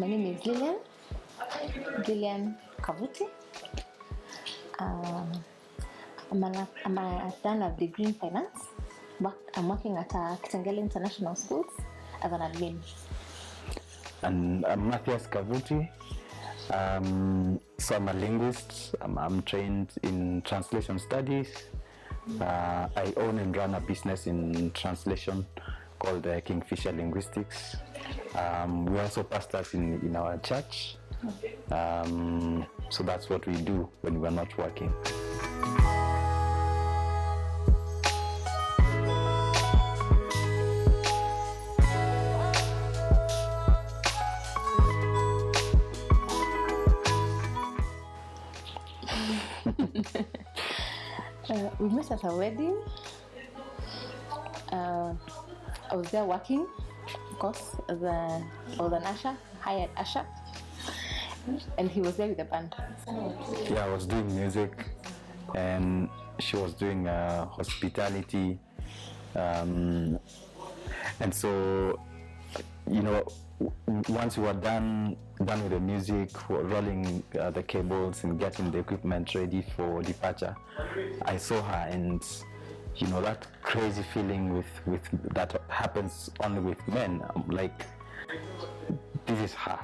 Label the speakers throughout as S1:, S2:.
S1: My name is Lilian Kavuttih. I've done a degree in finance. I'm working at Kitengela International Schools as an admin.
S2: And I'm Matthias Kavuttih. So I'm a linguist. I'm trained in translation studies. I own and run a business in translation called Kingfisher Linguistics. We're also pastors in our church. So that's what we do when we're not working.
S1: We met at a wedding. I was there working, of course, I was an usher, hired usher, and he was there with the band.
S2: Yeah, I was doing music, and she was doing hospitality, and so, once we were done with the music, rolling the cables and getting the equipment ready for departure, I saw her, and that crazy feeling with that happens only with men. I'm like, this is her.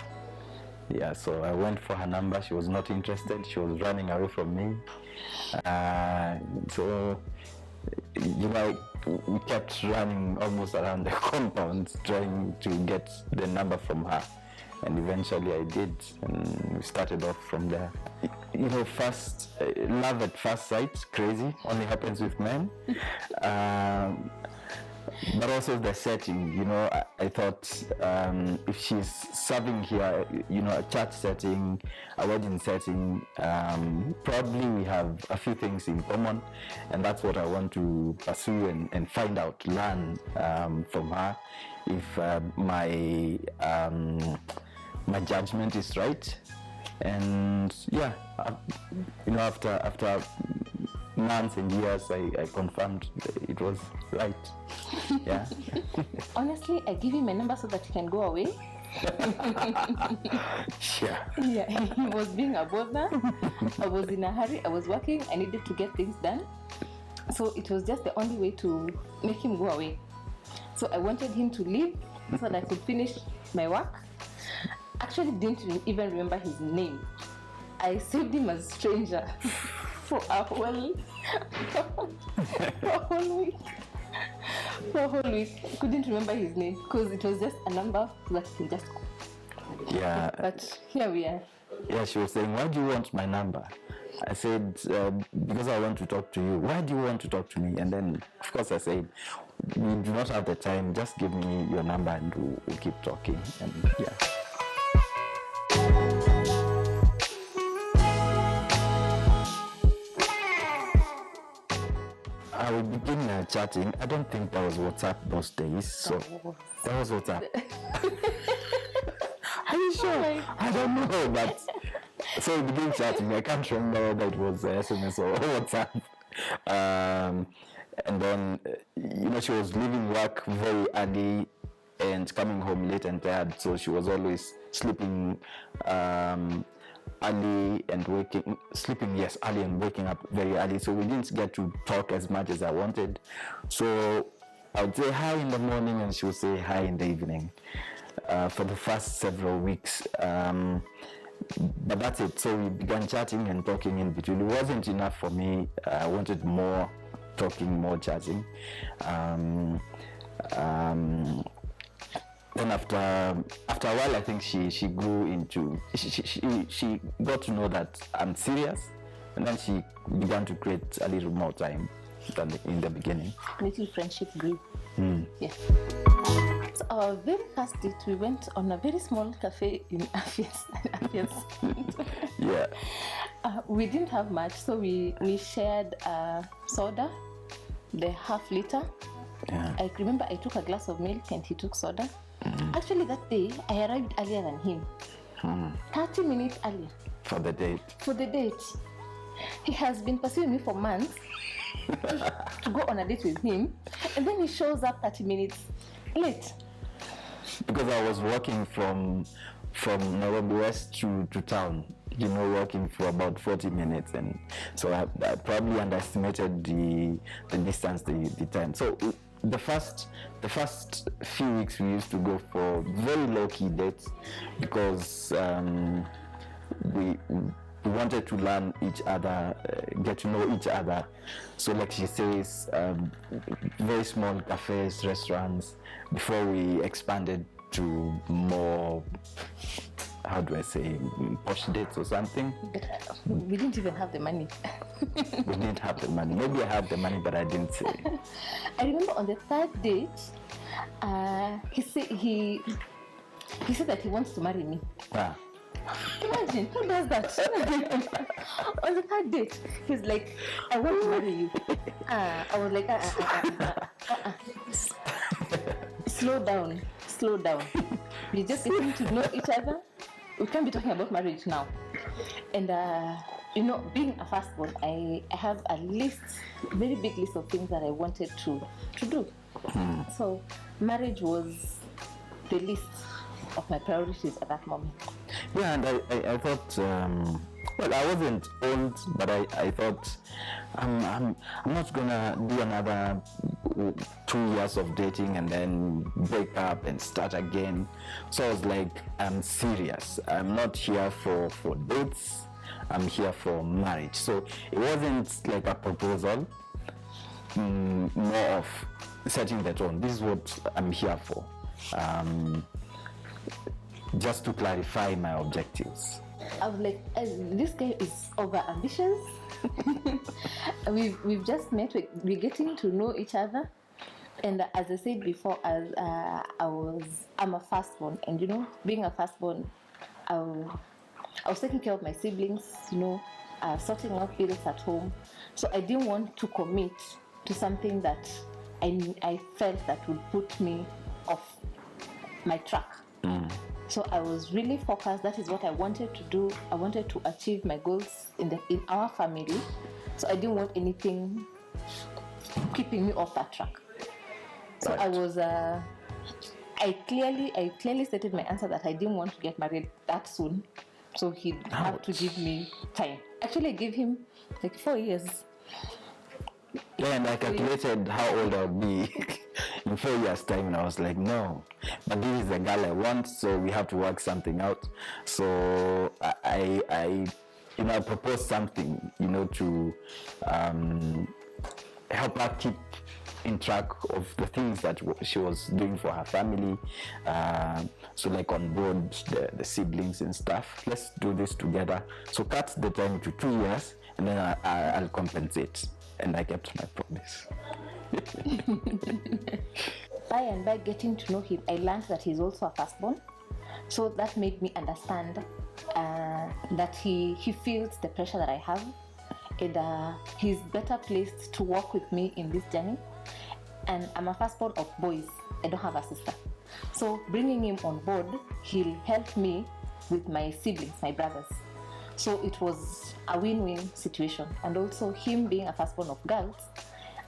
S2: Yeah, so I went for her number. She was not interested. She was running away from me. So we kept running almost around the compound trying to get the number from her, and eventually I did, and we started off from there. First love at first sight, crazy, only happens with men. But also the setting, I thought if she's serving here, a church setting, a wedding setting, probably we have a few things in common, and that's what I want to pursue and find out, learn from her, if my judgment is right. And yeah, after months and years, I confirmed it was right. Yeah.
S1: Honestly, I give him a number so that he can go away.
S2: Yeah.
S1: Yeah, he was being a bother. I was in a hurry. I was working. I needed to get things done. So it was just the only way to make him go away. So I wanted him to leave so that I could finish my work. Actually, didn't even remember his name. I saved him as a stranger for a whole week. Couldn't remember his name because it was just a number that he just.
S2: Yeah.
S1: But here we are.
S2: Yeah, she was saying, "Why do you want my number?" I said, "Because I want to talk to you." "Why do you want to talk to me?" And then, of course, I said, "We do not have the time. Just give me your number and we'll keep talking." And yeah. We began chatting. I don't think that was WhatsApp those days, so that was WhatsApp. Are you sure?
S1: Oh,
S2: I don't know, but so we began chatting. I can't remember whether it was SMS or WhatsApp. And then, she was leaving work very early and coming home late and tired, so she was always sleeping early and early and waking up very early, so we didn't get to talk as much as I wanted. So I would say hi in the morning and she would say hi in the evening for the first several weeks, but that's it. So we began chatting and talking in between. It wasn't enough for me. I wanted more talking, more chatting. Then after a while, I think she grew into, she got to know that I'm serious, and then she began to create a little more time than in the beginning.
S1: Little friendship grew. Yeah. So our very first date, we went on a very small cafe in Afias.
S2: Yeah.
S1: We didn't have much, so we shared soda, the half liter.
S2: Yeah.
S1: I remember I took a glass of milk and he took soda. Actually, that day, I arrived earlier than him. 30 minutes earlier.
S2: For the date.
S1: He has been pursuing me for months to go on a date with him, and then he shows up 30 minutes late.
S2: Because I was working from from Nairobi West to town, walking for about 40 minutes, and so I probably underestimated the distance, the time. So the first few weeks we used to go for very low-key dates because we wanted to learn each other, get to know each other. So like she says, very small cafes, restaurants, before we expanded to more, how do I say, posh dates or something.
S1: We didn't even have the money.
S2: We didn't have the money. Maybe I had the money, but I didn't say.
S1: I remember on the third date, he said that he wants to marry me. Imagine, who does that? On the third date, he's like, I want to marry you. I was like, Slow down. We're just getting to know each other. We can't be talking about marriage now. And, being a firstborn, I have a very big list of things that I wanted to do. So marriage was the least of my priorities at that moment.
S2: Yeah, and I thought, I wasn't old, but I thought I'm not gonna do another 2 years of dating and then break up and start again. So I was like, I'm serious. I'm not here for dates. I'm here for marriage. So it wasn't like a proposal, more of setting the tone. This is what I'm here for. Just to clarify my objectives.
S1: I was like, this guy is over ambitious. We've just met. We're getting to know each other, and as I said before, I'm a firstborn, and being a firstborn, I was taking care of my siblings, sorting out bills at home. So I didn't want to commit to something that I felt that would put me off my track. So I was really focused. That is what I wanted to do. I wanted to achieve my goals in our family. So I didn't want anything keeping me off that track. So right. I clearly stated my answer that I didn't want to get married that soon. So he'd have to give me time. Actually, I gave him like 4 years.
S2: Yeah, and I calculated how old I'll be in 4 years' time, and I was like, no, but this is the girl I want, so we have to work something out. So I proposed something, to help her keep in track of the things that she was doing for her family. So like on board the siblings and stuff. Let's do this together. So cut the time to 2 years, and then I'll compensate. And I kept my promise.
S1: By and by getting to know him, I learned that he's also a firstborn. So that made me understand that he feels the pressure that I have, and he's better placed to work with me in this journey. And I'm a firstborn of boys. I don't have a sister. So bringing him on board, he'll help me with my siblings, my brothers. So it was a win-win situation. And also him being a firstborn of girls,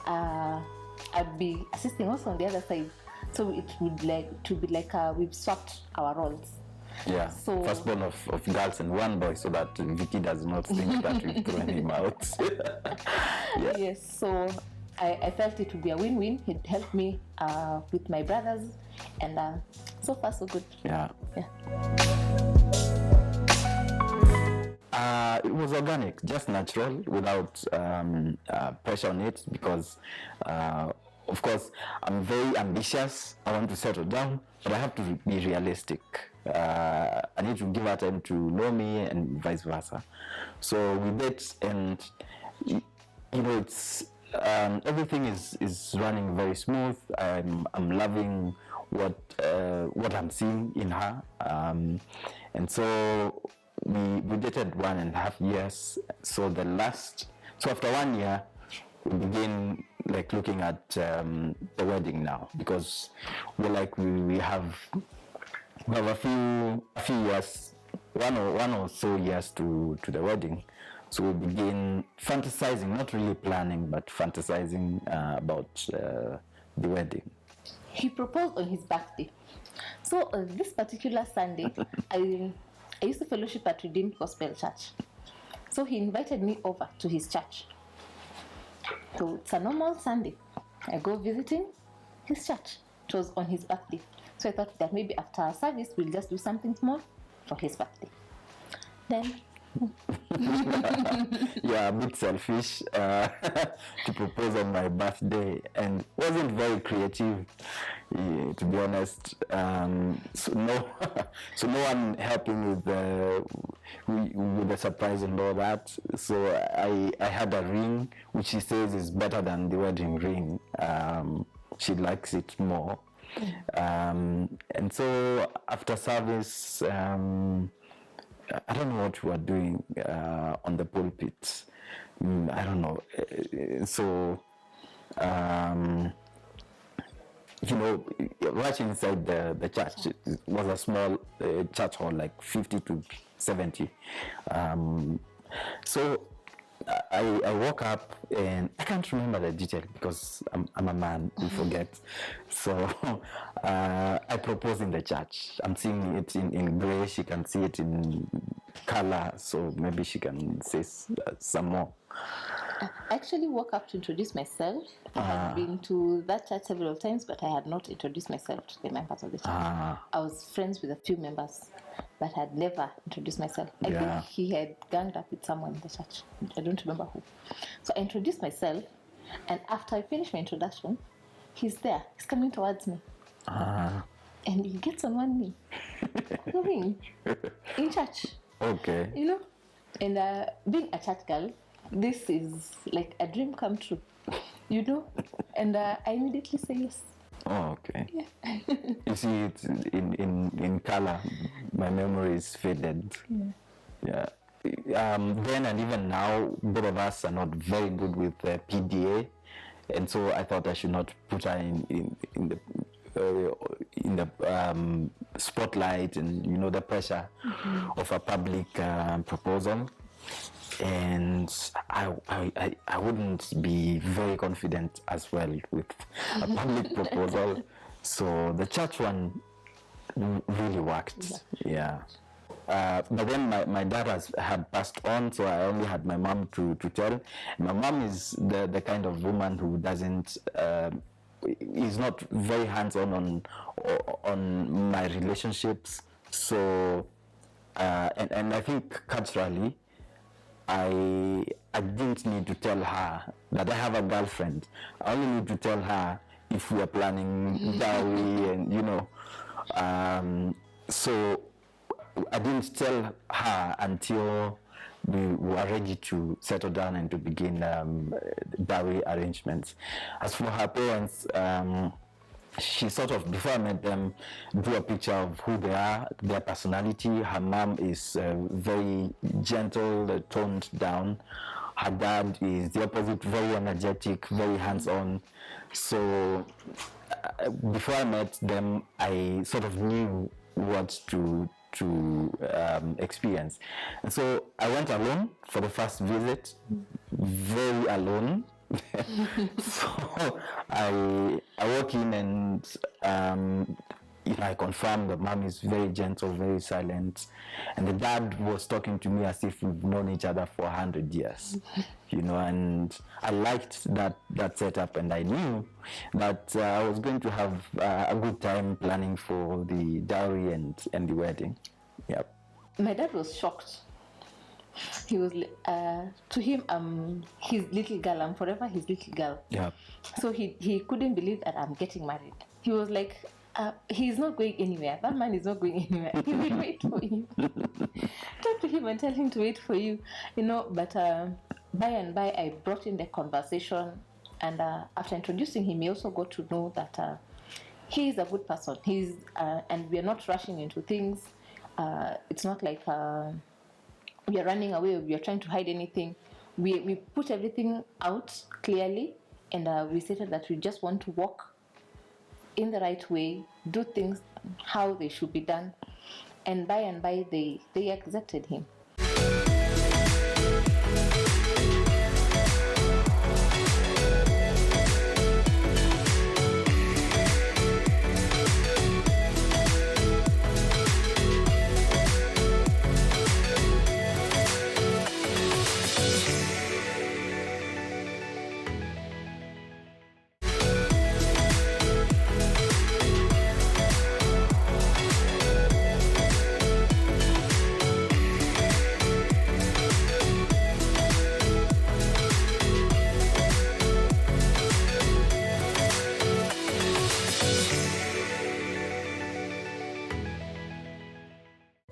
S1: I'd be assisting also on the other side. So it would be like we've swapped our roles.
S2: Yeah, so, firstborn of girls and one boy, so that Vicky does not think that we've thrown him out.
S1: Yeah. Yes, so I felt it would be a win-win. He'd help me with my brothers, and so far so good.
S2: Yeah. It was organic, just natural, without pressure on it, because of course I'm very ambitious. I want to settle down, but I have to be realistic. I need to give her time to know me, and vice versa. So we date, and it's everything is running very smooth. I'm loving what I'm seeing in her, and so we dated 1.5 years. So after 1 year, we begin like looking at the wedding now, because we have a few years, one or so years to the wedding. So we begin fantasizing, not really planning, but fantasizing about the wedding.
S1: He proposed on his birthday. So this particular Sunday, I used to fellowship at Redeemed Gospel Church. So he invited me over to his church. So it's a normal Sunday. I go visiting his church. It was on his birthday. So I thought that maybe after our service, we'll just do something small for his birthday. Then
S2: Yeah, a bit selfish to propose on my birthday, and wasn't very creative, to be honest. So no, so no one helping with the surprise and all that. So I had a ring, which she says is better than the wedding ring. She likes it more. And so after service, I don't know what we were doing on the pulpit. I don't know. So, right inside the church, it was a small church hall, like 50 to 70. So I woke up, and I can't remember the detail because I'm a man, we forget. So I proposed in the church. I'm seeing it in gray, she can see it in color, so maybe she can say some more.
S1: I actually woke up to introduce myself. I had been to that church several times, but I had not introduced myself to the members of the church. I was friends with a few members, but had never introduced myself. I think he had ganged up with someone in the church. I don't remember who. So I introduced myself, and after I finished my introduction, he's there. He's coming towards me. And he gets on one knee. In church.
S2: Okay.
S1: And being a church girl, this is like a dream come true, and I immediately say yes.
S2: Oh, okay. Yeah. You see, it's in color. My memory is faded. Yeah. Then and even now, both of us are not very good with PDA, and so I thought I should not put her in the spotlight and the pressure of a public proposal. And I wouldn't be very confident as well with a public proposal. So the church one really worked. Yeah. But then my dad had passed on, so I only had my mom to tell. My mom is the kind of woman who doesn't is not very hands-on on my relationships. So and I think culturally, I didn't need to tell her that I have a girlfriend. I only need to tell her if we are planning dowry and so I didn't tell her until we were ready to settle down and to begin dowry arrangements. As for her parents, she sort of, before I met them, drew a picture of who they are, their personality. Her mom is very gentle, toned down. Her dad is the opposite, very energetic, very hands-on. So before I met them, I sort of knew what to experience. And so I went alone for the first visit, very alone. So I walk in and I confirmed that mom is very gentle, very silent, and the dad was talking to me as if we've known each other for 100 years, and I liked that setup, and I knew that I was going to have a good time planning for the dowry and the wedding. Yep.
S1: My dad was shocked. He was to him, his little girl. I'm forever his little girl.
S2: Yeah.
S1: So he couldn't believe that I'm getting married. He was like, he's not going anywhere. That man is not going anywhere. He will wait for you. Talk to him and tell him to wait for you. But by and by, I brought in the conversation, and after introducing him, he also got to know that he is a good person. And we are not rushing into things. It's not like we are running away, or we are trying to hide anything. We put everything out clearly, and we stated that we just want to walk in the right way, do things how they should be done. And by and by, they accepted him.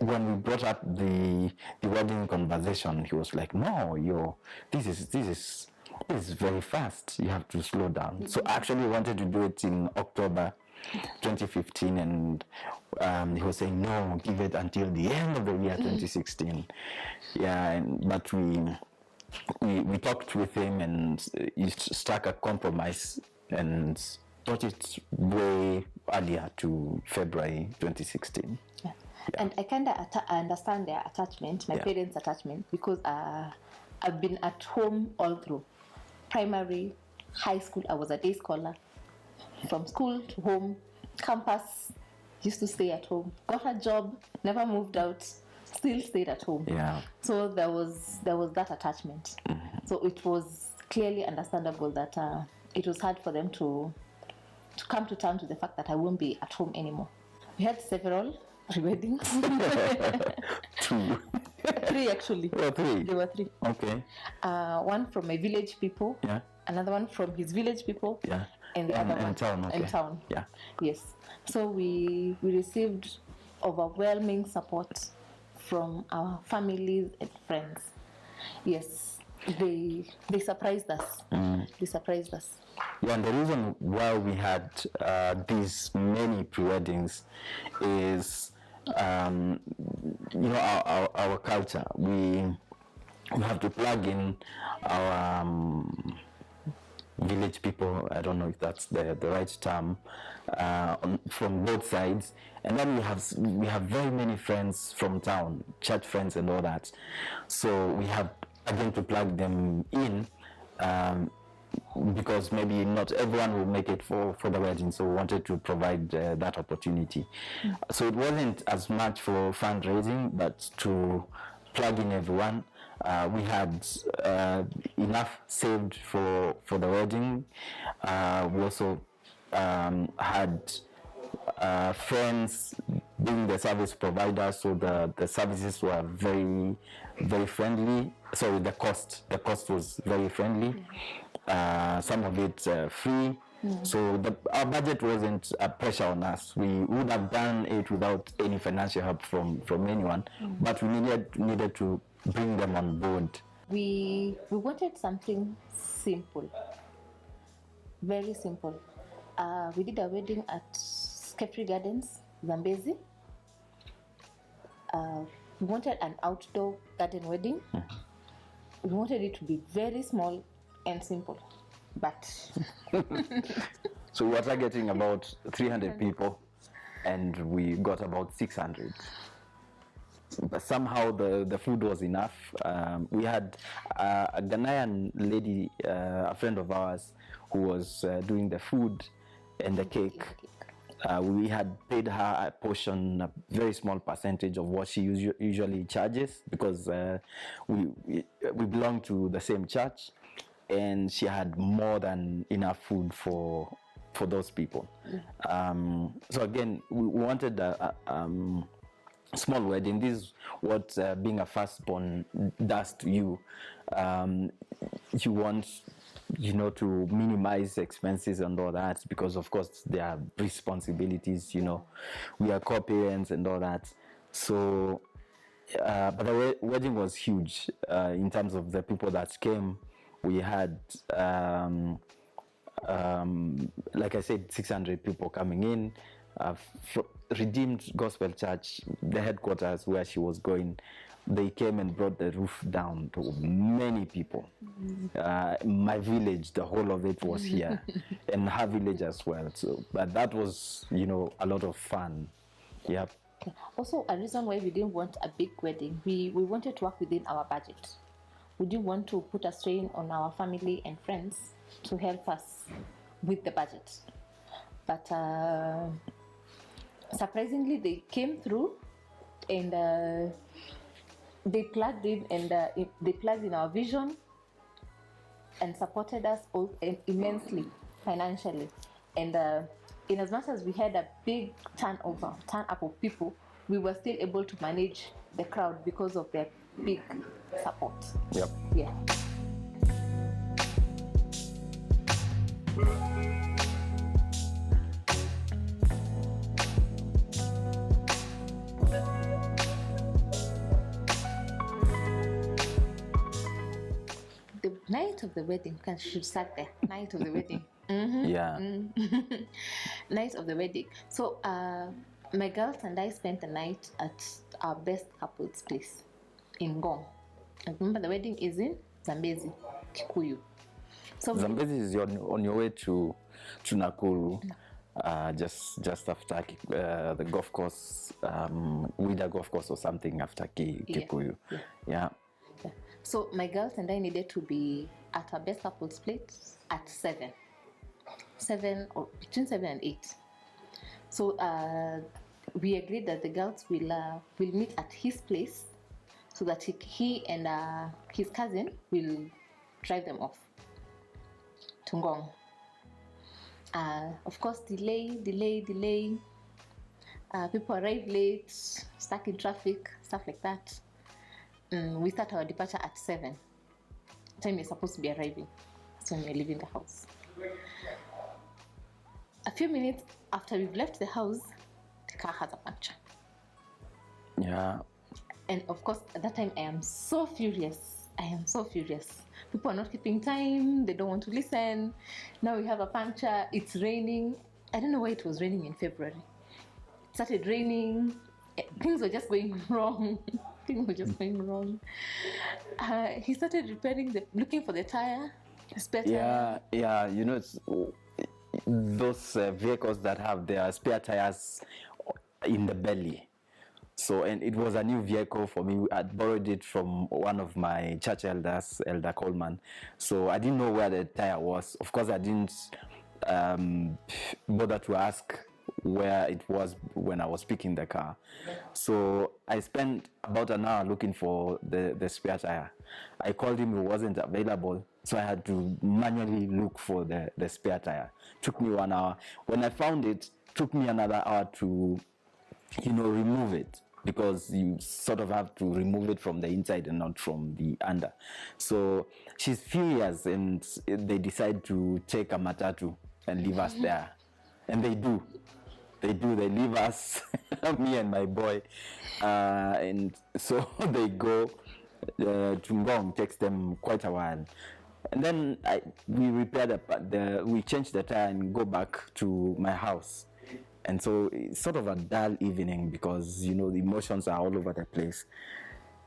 S2: when we brought up the wedding conversation, he was like, "No, this is very fast. You have to slow down." So actually, we wanted to do it in October 2015, and he was saying, "No, give it until the end of the year 2016." Yeah, but we talked with him, and he struck a compromise and brought it way earlier to February 2016.
S1: Yeah. And I kind of understand their attachment, my parents' attachment, because I've been at home all through. Primary, high school, I was a day scholar. From school to home, campus, used to stay at home. Got a job, never moved out, still stayed at home.
S2: Yeah.
S1: So there was that attachment. So it was clearly understandable that it was hard for them to come to terms with the fact that I won't be at home anymore. We had several weddings.
S2: 2.
S1: 3 actually.
S2: Oh, 3.
S1: There were 3.
S2: Okay.
S1: One from my village people.
S2: Yeah.
S1: Another one from his village people.
S2: Yeah.
S1: And the other one
S2: town. Okay.
S1: in town.
S2: Yeah.
S1: Yes. So we received overwhelming support from our families and friends. Yes. They surprised us. They surprised us.
S2: Yeah, and the reason why we had these many pre-weddings is, our culture. We have to plug in our village people. I don't know if that's the right term, from both sides, and then we have very many friends from town, church friends and all that. So we have again to plug them in. Because maybe not everyone will make it for the wedding, so we wanted to provide that opportunity. So it wasn't as much for fundraising, but to plug in everyone. We had enough saved for the wedding. We also had friends being the service providers, so the services were very, very friendly. So the cost was very friendly. Some of it free. So our budget wasn't a pressure on us. We would have done it without any financial help from anyone, but we needed to bring them on board.
S1: We wanted something simple, very simple. We did a wedding at Skepri Gardens, Zambezi. We wanted an outdoor garden wedding. We wanted it to be very small and simple, but
S2: so we were targeting about 300 people, and we got about 600. But somehow the food was enough. We had a Ghanaian lady, a friend of ours, who was doing the food and the cake. We had paid her a portion, a very small percentage of what she usually charges, because we belong to the same church, and she had more than enough food for those people. So again, we wanted a small wedding. This is what being a firstborn does to you. You want, to minimize expenses and all that, because of course there are responsibilities. We are co-parents and all that. So, but the wedding was huge in terms of the people that came. We had, like I said, 600 people coming in. Redeemed Gospel Church, the headquarters where she was going, they came and brought the roof down to many people. My village, the whole of it was here, and her village as well. So, but that was, a lot of fun. Yep.
S1: Also, a reason why we didn't want a big wedding, we wanted to work within our budget. We didn't want to put a strain on our family and friends to help us with the budget. But surprisingly, they came through, and they plugged in, and they plugged in our vision and supported us all immensely financially. And in as much as we had a big turn up of people, we were still able to manage the crowd because of their big support.
S2: Yep.
S1: Yeah. night of the wedding, because she should start there. Night of the wedding.
S2: Yeah.
S1: Night of the wedding. So my girls and I spent the night at our best couple's place in Ngong. And remember, the wedding is in Zambezi, Kikuyu. So
S2: Zambezi is on your way to Nakuru, just after the golf course, Wida golf course or something after Kikuyu. Yeah.
S1: So my girls and I needed to be at our best couple's place at 7 or between 7 and 8. So we agreed that the girls will meet at his place, so that he and his cousin will drive them off to Ngong. Of course, delay. People arrive late, stuck in traffic, stuff like that. We start our departure at 7. Time you're supposed to be arriving. That's when we're leaving the house. A few minutes after we've left the house, the car has a puncture.
S2: Yeah.
S1: And of course, at that time, I am so furious. People are not keeping time. They don't want to listen. Now we have a puncture. It's raining. I don't know why it was raining in February. It started raining. Things were just going wrong. He started looking for the tire. Spare tire.
S2: Yeah. You know, it's, those vehicles that have their spare tires in the belly. So, and it was a new vehicle for me. I borrowed it from one of my church elders, Elder Coleman. So I didn't know where the tire was. Of course, I didn't bother to ask where it was when I was picking the car. So I spent about an hour looking for the spare tire. I called him, he wasn't available. So I had to manually look for the spare tire. Took me 1 hour. When I found it, took me another hour to, remove it, because you sort of have to remove it from the inside and not from the under. So she's furious, and they decide to take a matatu and leave us there. And they do. They leave us, me and my boy. And so they go to Ngong. Takes them quite a while. And then we repair we change the tire and go back to my house. And so it's sort of a dull evening, because, the emotions are all over the place.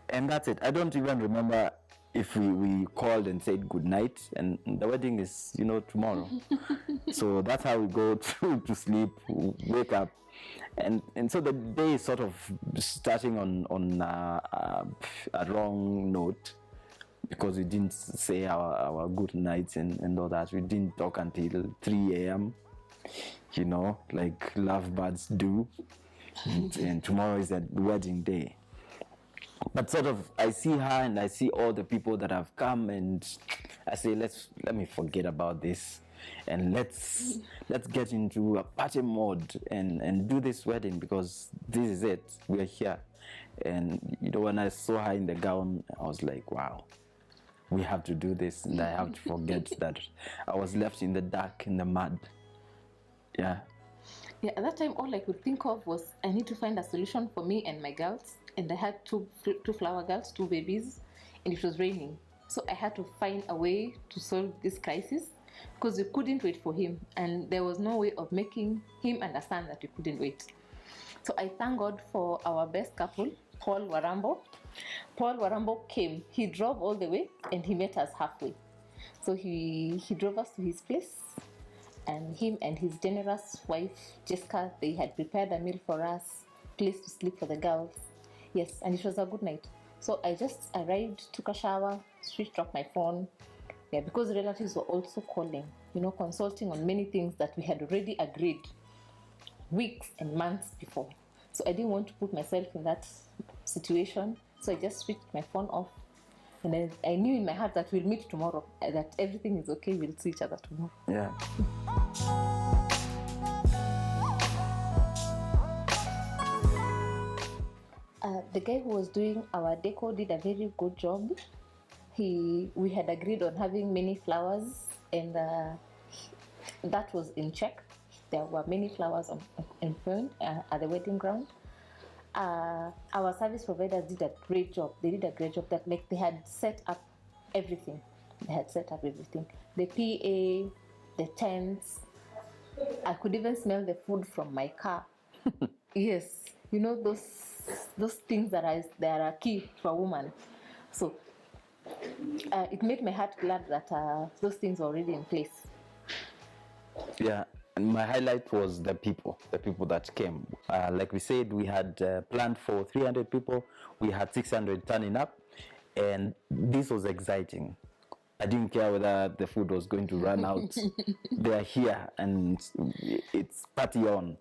S2: And that's it. I don't even remember if we called and said good night, and the wedding is, tomorrow. So that's how we go to sleep, wake up. And so the day is sort of starting on a wrong note, because we didn't say our good nights and all that. We didn't talk until 3 a.m., like lovebirds do. And tomorrow is a wedding day. But sort of, I see her and I see all the people that have come, and I say, let me forget about this, and let's get into a party mode and do this wedding, because this is it. We're here. And when I saw her in the gown, I was like, wow, we have to do this, and I have to forget that I was left in the dark, in the mud. Yeah.
S1: Yeah, at that time, all I could think of was I need to find a solution for me and my girls. And I had two flower girls, 2 babies, and it was raining. So I had to find a way to solve this crisis, because we couldn't wait for him. And there was no way of making him understand that we couldn't wait. So I thank God for our best couple, Paul Warambo. Paul Warambo came. He drove all the way, and he met us halfway. So he drove us to his place. And him and his generous wife, Jessica, they had prepared a meal for us, place to sleep for the girls. Yes, and it was a good night. So I just arrived, took a shower, switched off my phone. Yeah, because relatives were also calling, consulting on many things that we had already agreed weeks and months before. So I didn't want to put myself in that situation. So I just switched my phone off. And I knew in my heart that we'll meet tomorrow, that everything is okay, we'll see each other tomorrow.
S2: Yeah.
S1: The guy who was doing our deco did a very good job. We had agreed on having many flowers, and that was in check. There were many flowers in front at the wedding ground. Our service providers did a great job. They did a great job. That they had set up everything. They had set up everything. The PA, the tents. I could even smell the food from my car. Yes, you know those things that are key for a woman. So it made my heart glad that those things were already in place.
S2: Yeah, and my highlight was the people that came. Like we said, we had planned for 300 people. We had 600 turning up, and this was exciting. I didn't care whether the food was going to run out. They're here, and it's party on.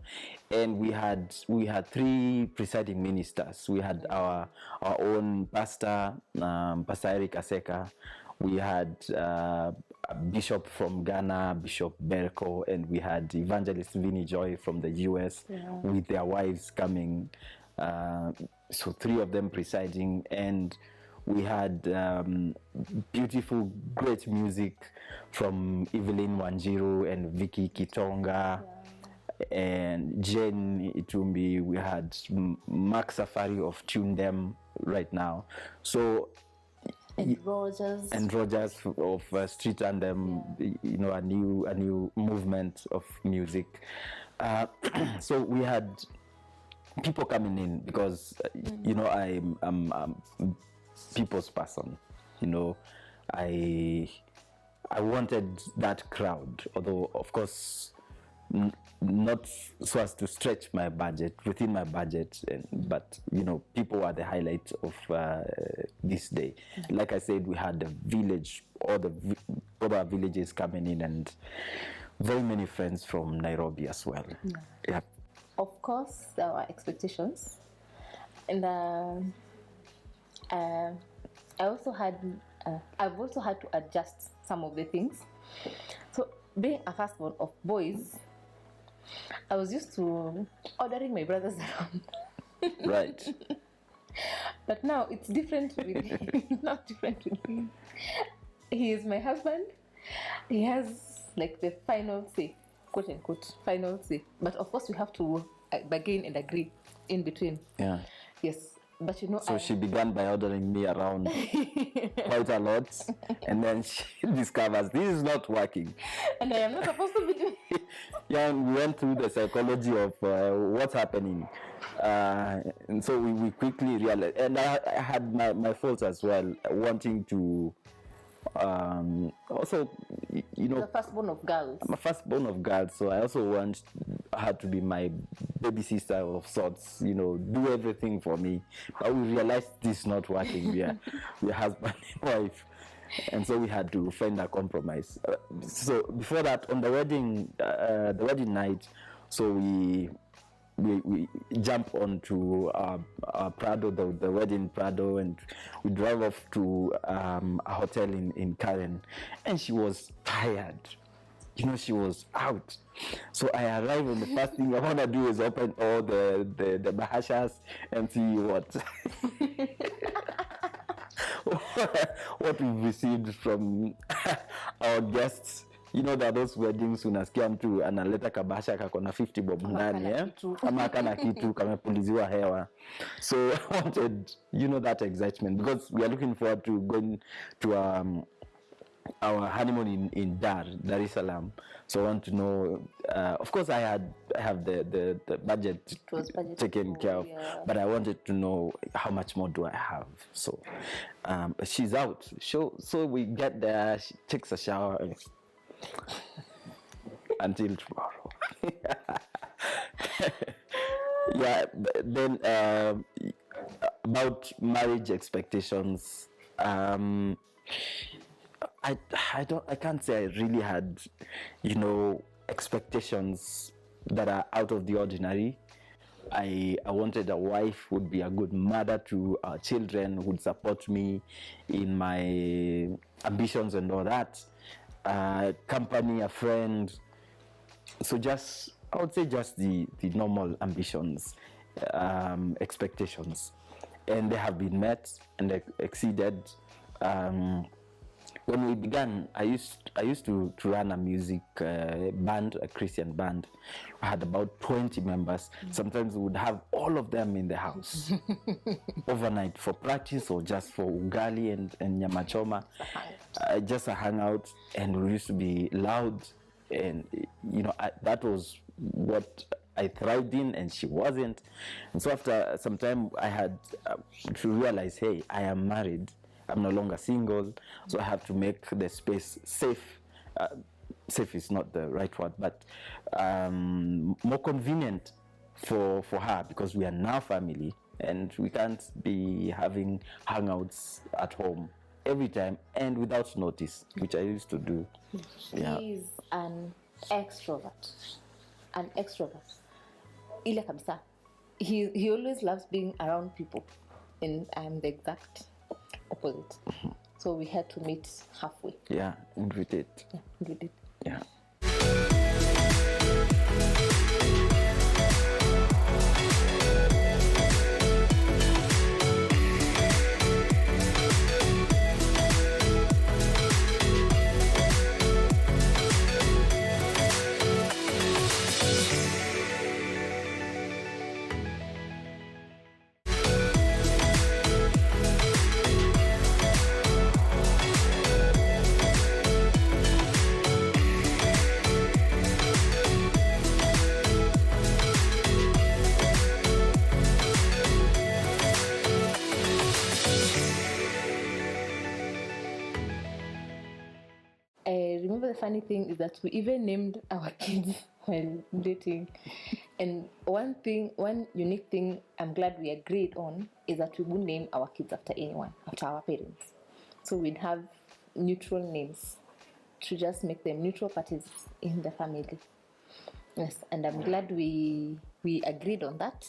S2: And we had 3 presiding ministers. We had our own pastor, Pastor Eric Aseka. We had a bishop from Ghana, Bishop Berko, and we had Evangelist Vinnie Joy from the US with their wives coming. So 3 of them presiding, and we had beautiful, great music from Evelyn Wanjiru and Vicky Kitonga and Jane Itumbi. We had Mark Safari of Tune Them right now. So
S1: and Rogers
S2: of Street Anthem, you know, a new movement of music. So we had people coming in because you know I'm people's person. You know, I wanted that crowd, although of course not so as to stretch my budget, within my budget, but you know, people are the highlight of this day. Like I said, we had the village, all our villages coming in, and very many friends from Nairobi as well. Yeah.
S1: Of course, there were expectations, and I've also had to adjust some of the things. So, being a firstborn of boys, I was used to ordering my brothers around.
S2: Right.
S1: But now it's different with it's not different with him. He is my husband. He has like the final say, quote unquote, final say. But of course, we have to bargain and agree in between.
S2: Yeah.
S1: Yes. But you know,
S2: so she began by ordering me around quite a lot, and then she discovers this is not working.
S1: And I am not supposed to be doing it.
S2: Yeah, and we went through the psychology of what's happening. And so we quickly realized, and I had my faults as well, wanting to also, you know,
S1: the firstborn of girls.
S2: I'm a firstborn of girls, so I also want her to be my baby sister of sorts, you know, do everything for me. But we realized this is not working. We're husband and wife, and so we had to find a compromise. So before that, on the wedding night, so we jump onto Prado, the wedding Prado, and we drive off to a hotel in Karen, and she was tired. You know, she was out. So I arrive, and the first thing I want to do is open all the bahashas and see what we've received from our guests. You know that those weddings unasikia mtu analeta kabasha kako na 50 bob ndani kama kana kitu kamepuliziwa hewa. So I wanted, you know, that excitement, because we are looking forward to going to our honeymoon in Dar es Salaam. So I want to know, of course I have the budget taken care of, but I wanted to know how much more do I have. So she's out. So we get there, she takes a shower until tomorrow. Yeah, then about marriage expectations, I can't say I really had, you know, expectations that are out of the ordinary. I wanted a wife who would be a good mother to our children, who would support me in my ambitions and all that. Company, a friend. So I would say just the normal ambitions, expectations, and they have been met and exceeded. When we began, I used to run a music band, a Christian band. I had about 20 members. Sometimes we would have all of them in the house overnight for practice or just for ugali and nyama choma. just a hangout, and we used to be loud, and that was what I thrived in, and she wasn't. And so after some time, I had to realize, hey, I am married. I'm no longer single, so I have to make the space safe. Safe is not the right word, but more convenient for her, because we are now family, and we can't be having hangouts at home every time and without notice, which I used to do.
S1: He's an extrovert. Ile kabisa. He always loves being around people, and I'm the exact opposite. So we had to meet halfway.
S2: Yeah, and we did.
S1: Yeah, we did.
S2: Yeah.
S1: Remember, the funny thing is that we even named our kids while dating. And one unique thing I'm glad we agreed on is that we wouldn't name our kids after anyone, after our parents. So we'd have neutral names to just make them neutral parties in the family. Yes, and I'm glad we agreed on that.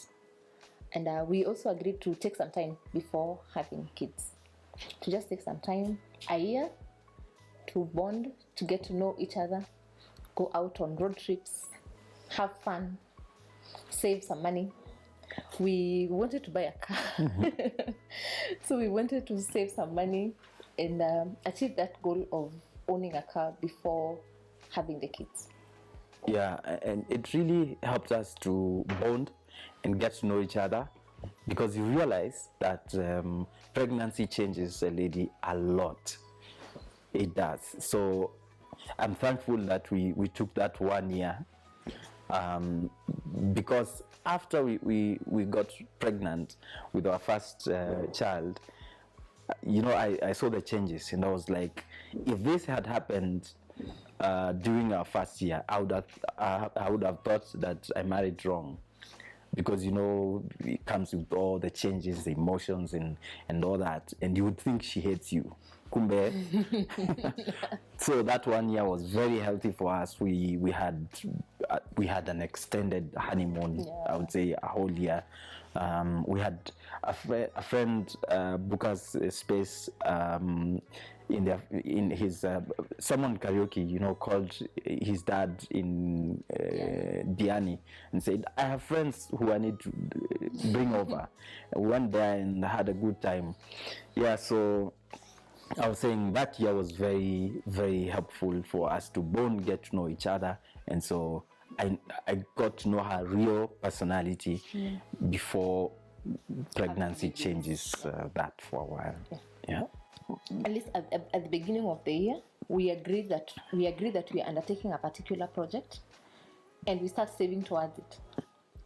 S1: And we also agreed to take some time before having kids. To just take some time, a year, to bond, to get to know each other, go out on road trips, have fun, save some money. We wanted to buy a car. So we wanted to save some money and achieve that goal of owning a car before having the kids.
S2: Yeah, and it really helped us to bond and get to know each other, because you realize that pregnancy changes a lady a lot. It does. So I'm thankful that we took that 1 year, because after we got pregnant with our first child, I saw the changes, and I was like, if this had happened during our first year, I would have thought that I married wrong, because it comes with all the changes, the emotions, and all that, and you would think she hates you. Kumbe. So that 1 year was very healthy for us. We had an extended honeymoon. Yeah. I would say a whole year. We had a friend book us a space in his someone karaoke, called his dad in Diani, and said, I have friends who I need to bring over. We went there and had a good time. Yeah, so I was saying that year was very, very helpful for us to bond, get to know each other, and so I got to know her real personality before pregnancy changes that for a while. Yeah.
S1: At least at the beginning of the year, we agreed that we are undertaking a particular project, and we start saving towards it,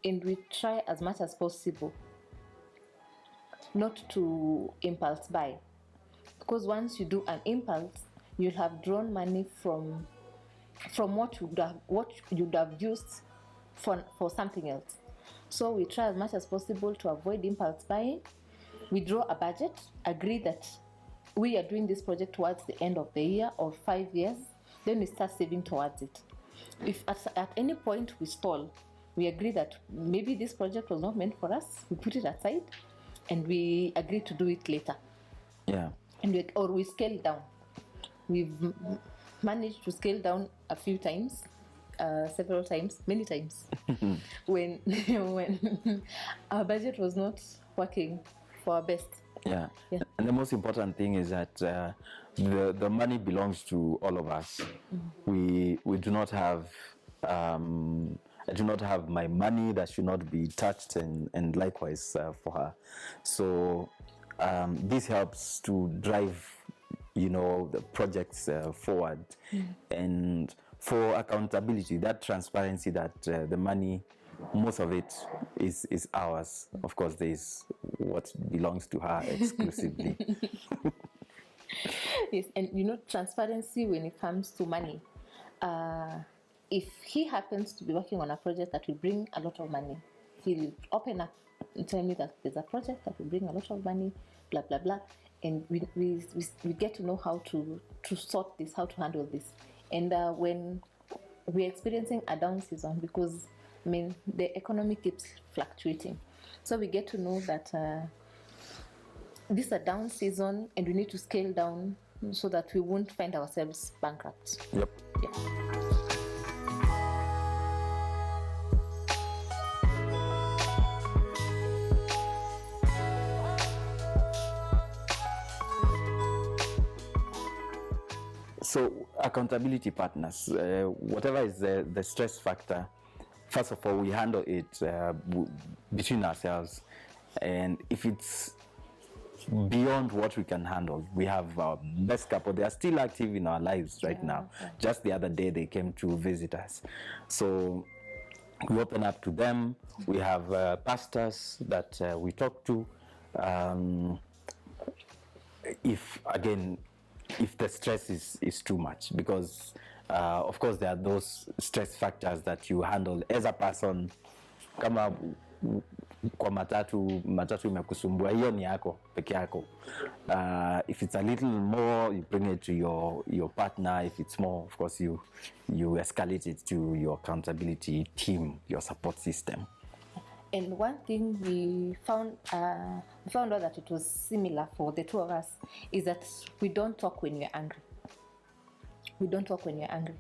S1: and we try as much as possible not to impulse buy, because once you do an impulse, you'll have drawn money from what you'd have used for something else. So we try as much as possible to avoid impulse buying. We draw a budget, agree that we are doing this project towards the end of the year or 5 years, then we start saving towards it. If at any point we stall, we agree that maybe this project was not meant for us, we put it aside and we agree to do it later.
S2: Yeah.
S1: And we scale down. We've managed to scale down a few times, several times, many times, when our budget was not working for our best.
S2: Yeah. And the most important thing is that the money belongs to all of us. We do not have I do not have my money that should not be touched, and likewise for her. So this helps to drive the projects forward. And for accountability, that transparency, that the money, most of it is ours. Of course, there is what belongs to her exclusively.
S1: Yes, and transparency when it comes to money. If he happens to be working on a project that will bring a lot of money, he'll open up and tell me that there's a project that will bring a lot of money, blah blah blah, and we get to know how to sort this, how to handle this. And when we're experiencing a down season, because the economy keeps fluctuating, so we get to know that this is a down season and we need to scale down so that we won't find ourselves bankrupt.
S2: Yep.
S1: Yeah.
S2: So accountability partners, whatever is the stress factor, first of all, we handle it between ourselves. And if it's beyond what we can handle, we have our best couple. They are still active in our lives right now. Okay. Just the other day, they came to visit us. So we open up to them. We have pastors that we talk to. If the stress is too much, because of course there are those stress factors that you handle as a person. Kama kwa matatu imekusumbua, hiyo ni yako peke yako. If it's a little more, you bring it to your partner. If it's more, of course you escalate it to your accountability team, your support system.
S1: And one thing we found out that it was similar for the two of us is that we don't talk when we're angry. We don't talk when we're angry.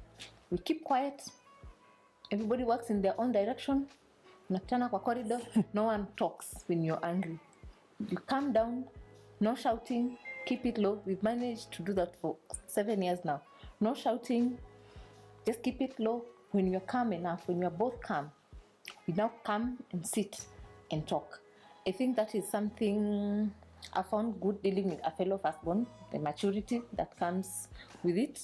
S1: We keep quiet. Everybody works in their own direction. Unakutana kwa corridor. No one talks when you're angry. You calm down. No shouting. Keep it low. We've managed to do that for 7 years now. No shouting. Just keep it low. When you're calm enough, when you're both calm, we now come and sit and talk. I think that is something I found good dealing with a fellow firstborn, the maturity that comes with it.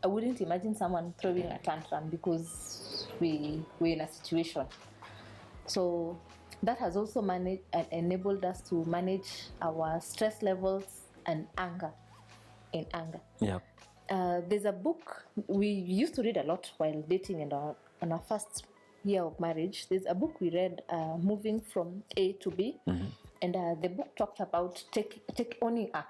S1: I wouldn't imagine someone throwing a tantrum because we're in a situation. So that has also enabled us to manage our stress levels and anger.
S2: Yeah.
S1: There's a book we used to read a lot while dating and on our first year of marriage. There's a book we read, Moving from A to B, and the book talked about owning up.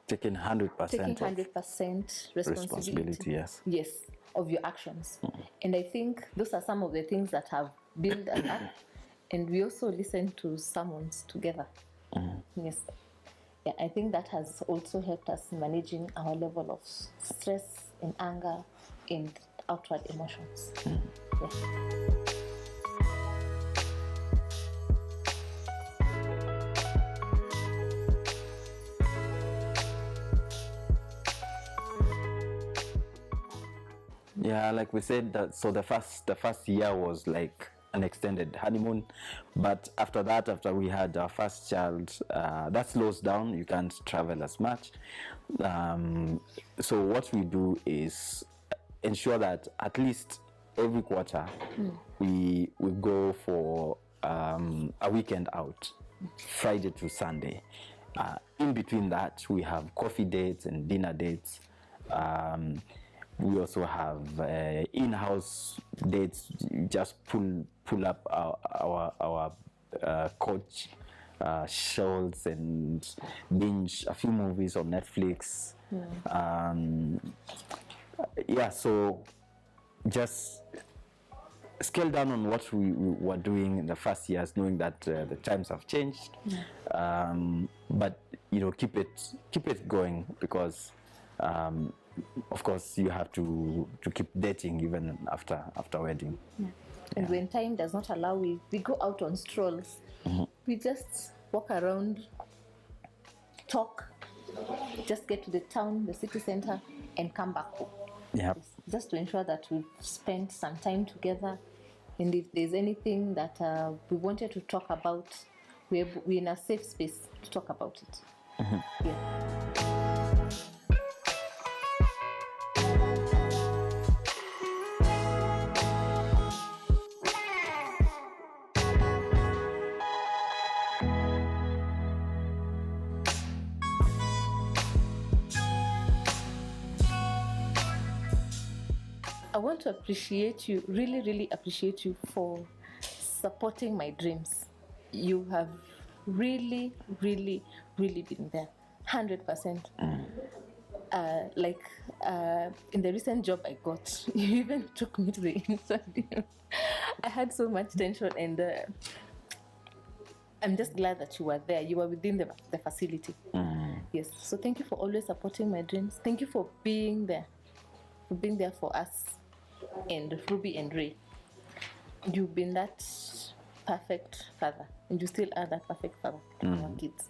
S1: Taking 100% responsibility. Yes, of your actions. And I think those are some of the things that have built us up. And we also listen to sermons together. Yes. Yeah, I think that has also helped us managing our level of stress and anger and outward emotions. Yeah.
S2: Yeah, like we said, so the first year was like an extended honeymoon, but after we had our first child, that slows down. You can't travel as much. So what we do is ensure that at least every quarter we go for a weekend out, Friday to Sunday. In between that, we have coffee dates and dinner dates. We also have in-house dates. Just pull up our couch shows and binge a few movies on Netflix. So just scale down on what we were doing in the first years, knowing that the times have changed. But keep it going, because of course you have to keep dating even after wedding.
S1: And when time does not allow, we go out on strolls. We just walk around, talk, just get to the town, the city center, and come back home. Just to ensure that we've spent some time together, and if there's anything that we wanted to talk about, we're in a safe space to talk about it. Yeah. want to appreciate you, really, really appreciate you for supporting my dreams. You have really, really, really been there, 100%. In the recent job I got, you even took me to the interview. I had so much tension, and I'm just glad that you were there. You were within the facility. Yes. So thank you for always supporting my dreams. Thank you for being there for us and Ruby and Ray. You've been that perfect father, and you still are that perfect father for our kids.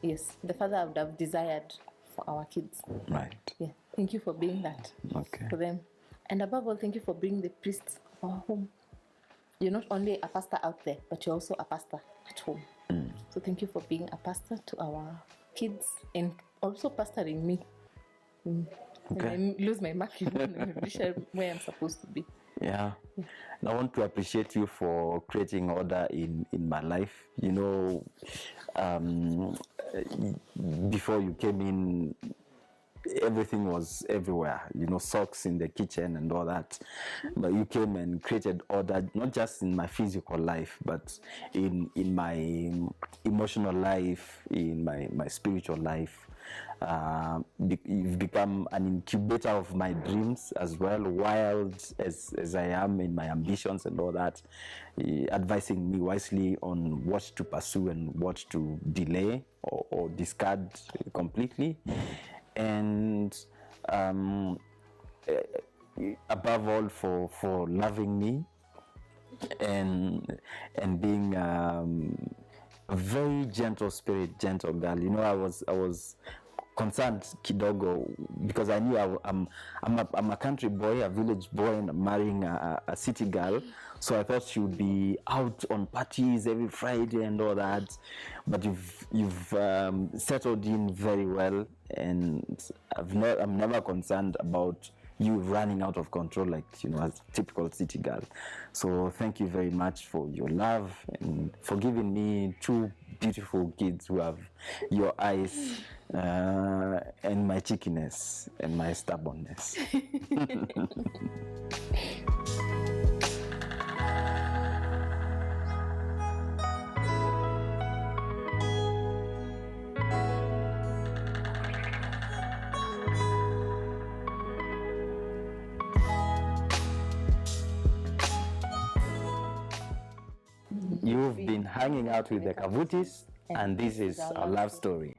S1: Yes, the father I would have desired for our kids.
S2: Right.
S1: Yeah. Thank you for being that for them. And above all, thank you for being the priest of our home. You're not only a pastor out there, but you're also a pastor at home. So thank you for being a pastor to our kids and also pastoring me. When I lose my mark, where I'm supposed to be.
S2: Yeah. And I want to appreciate you for creating order in my life. You know, before you came in, everything was everywhere, you know, socks in the kitchen and all that. But you came and created order, not just in my physical life, but in my emotional life, in my spiritual life. You've become an incubator of my dreams as well, wild as I am in my ambitions and all that, advising me wisely on what to pursue and what to delay or discard completely. And above all, for loving me and being a very gentle spirit, gentle girl. You know, I was concerned kidogo because I knew I'm a country boy, a village boy, and I'm marrying a city girl. So I thought she would be out on parties every Friday and all that. But you've settled in very well, and I'm never concerned about you running out of control, like, you know, as a typical city girl. So thank you very much for your love and for giving me two beautiful kids who have your eyes and my cheekiness and my stubbornness. You've been hanging out with the Kavuttihs, and this is our love story.